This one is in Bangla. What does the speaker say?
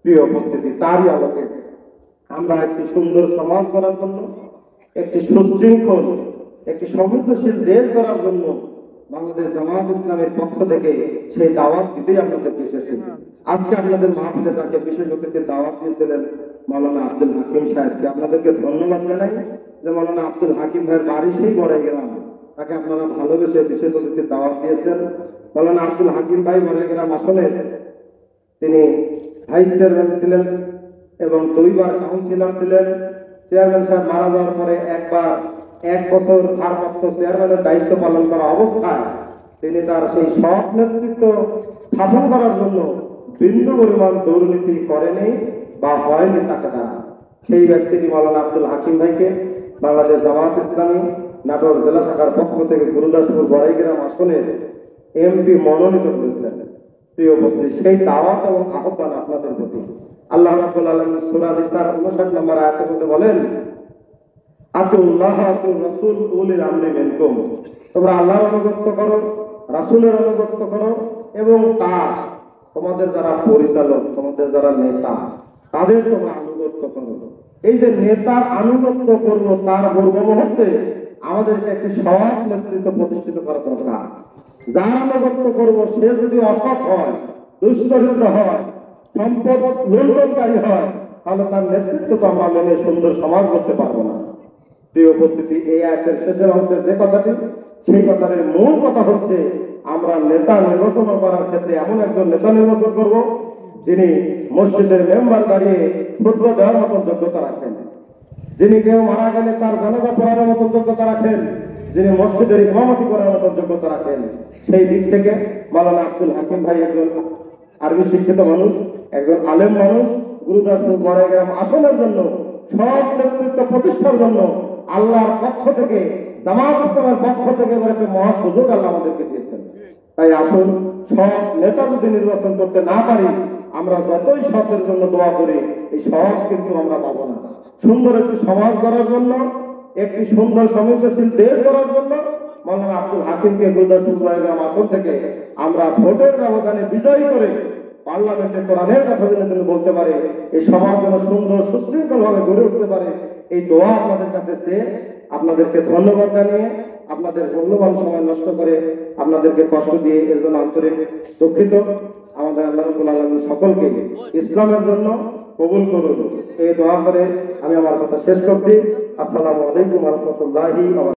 প্রিয় উপস্থিতি, তারই আলোকে আমরা একটি সুন্দর সমাজ করার জন্য, একটি সুশৃঙ্খল, একটি সমৃদ্ধশীল দেশ করার জন্য বাংলাদেশ জামায়াত ইসলামের পক্ষ থেকে সেই দাওয়াত দিতেই আপনাদেরকে এসেছি। আজকে আপনাদের মাহফিলে তাকে বিশেষ অতিথির দাওয়াত দিয়েছিলেন মাওলানা আব্দুল হাকিম সাহেবকে। আপনাদেরকে ধন্যবাদ জানাই যে মাওলানা আব্দুল হাকিম ভাইয়ের বাড়ি সেই বড়াই গ্রাম, তাকে আপনারা ভালোবেসে বিশেষ অতিথির দাওয়াত দিয়েছেন। মাওলানা আব্দুল হাকিম ভাই বড়াই গ্রাম আসনের তিনি ভাইস চেয়ারম্যান ছিলেন এবং 2 বার কাউন্সিলর ছিলেন। চেয়ারম্যান সাহেব মারা যাওয়ার পরে একবার 1 বছর ভারপ্রাপ্ত চেয়ারম্যানের দায়িত্ব পালন করা অবস্থায় তিনি তার সেই সৎ নেতৃত্ব স্থাপন করার জন্য বিন্দু পরিমাণ দুর্নীতি করেনি বা হয়নি তাকে দ্বারা। সেই ব্যক্তিটি মাওলানা আব্দুল হাকিম ভাইকে বাংলাদেশ জামায়াত ইসলামী নাটোর জেলা শাখার পক্ষ থেকে গুরুদাসপুর বড়াইগ্রাম আসনের এমপি মনোনীত করেছেন। প্রিয় উপস্থিতি, সেই দাওয়াত এবং আহ্বান আপনাদের প্রতি। আল্লাহ রাব্বুল আলামিন সূরা নিসার 59 নম্বর আয়াতের মধ্যে বলেন, আতিউল্লাহ ওয়া রাসূল উলিল আমরি মিনকুম, তোমরা আল্লাহর অনুগত্য করো, রাসূলের অনুগত্য করো এবং তার তোমাদের যারা পরিচালক, তোমাদের যারা নেতা, তাদের তোমরা আনুগত্য করো। এই যে নেতার আনুগত্য করব, তার পূর্ব মুহূর্তে আমাদেরকে একটি সৎ নেতৃত্ব প্রতিষ্ঠিত করা দরকার। যার আনুগত্য করব সে যদি অসৎ হয়, দুশ্চরিত্র হয়, সম্পদ লুণ্ঠনকারী হয়, তাহলে তার নেতৃত্ব তো আমরা মেনে সুন্দর সমাজ করতে পারবো না। প্রিয় উপস্থিতি, এই আয়াতের শেষের অংশে যে কথাটি, সেই কথার মূল কথা হচ্ছে আমরা নেতা নির্বাচন করার ক্ষেত্রে এমন একজন নেতা নির্বাচন করব যিনি মসজিদের মেম্বার দাঁড়িয়ে খুতবা দেওয়ার মতো যোগ্যতা রাখেন, যিনি কেউ মারা গেলে তার জানাজা পড়ানোর মতো যোগ্যতা রাখেন, যিনি মসজিদের ইমামতি করার মতো যোগ্যতা রাখেন। সেই দিক থেকে মাওলানা আব্দুল হাকিম ভাই একজন আরবি শিক্ষিত মানুষ, একজন আলেম মানুষ। গুরুদাসপুর বড়াইগ্রাম আসনের জন্য, সৎ নেতৃত্ব প্রতিষ্ঠার জন্য আল্লাহর পক্ষ থেকে, জামায়াত ইসলামের পক্ষ থেকে একটা মহা সুযোগ আল্লাহ আমাদেরকে দিয়েছেন। তাই আসুন, সৎ নেতা যদি নির্বাচন করতে না পারি, আমরা যতই সতের জন্য দোয়া করি, এই সৎ কিন্তু আমরা পাবো না। সুন্দর একটি সমাজ গড়ার জন্য, একটি সুন্দর সমৃদ্ধশীল দেশ গড়ার জন্য মাওলানা আব্দুল হাকিমকে গুরুদাসপুর বড়াইগ্রাম আসন থেকে আমরা ভোটের ব্যবধানে বিজয়ী করে পার্লামেন্টে কোরআনের কথা যেন বলতে পারে, এই সমাজ যেন সুন্দর সুশৃঙ্খল ভাবে গড়ে উঠতে পারে, এই দোয়া আপনাদের কাছে চেয়ে আপনাদেরকে ধন্যবাদ জানিয়ে, আপনাদের মূল্যবান সময় নষ্ট করে আপনাদেরকে কষ্ট দিয়ে এর জন্য আন্তরিক দুঃখিত। আমাদের আল্লাহ রাব্বুল আলামিন সকলকে ইসলামের জন্য কবুল করুন, এই দোয়া করে আমি আমার কথা শেষ করছি। আসসালামু আলাইকুম ওয়া রাহমাতুল্লাহি ওয়া বারাকাতুহু।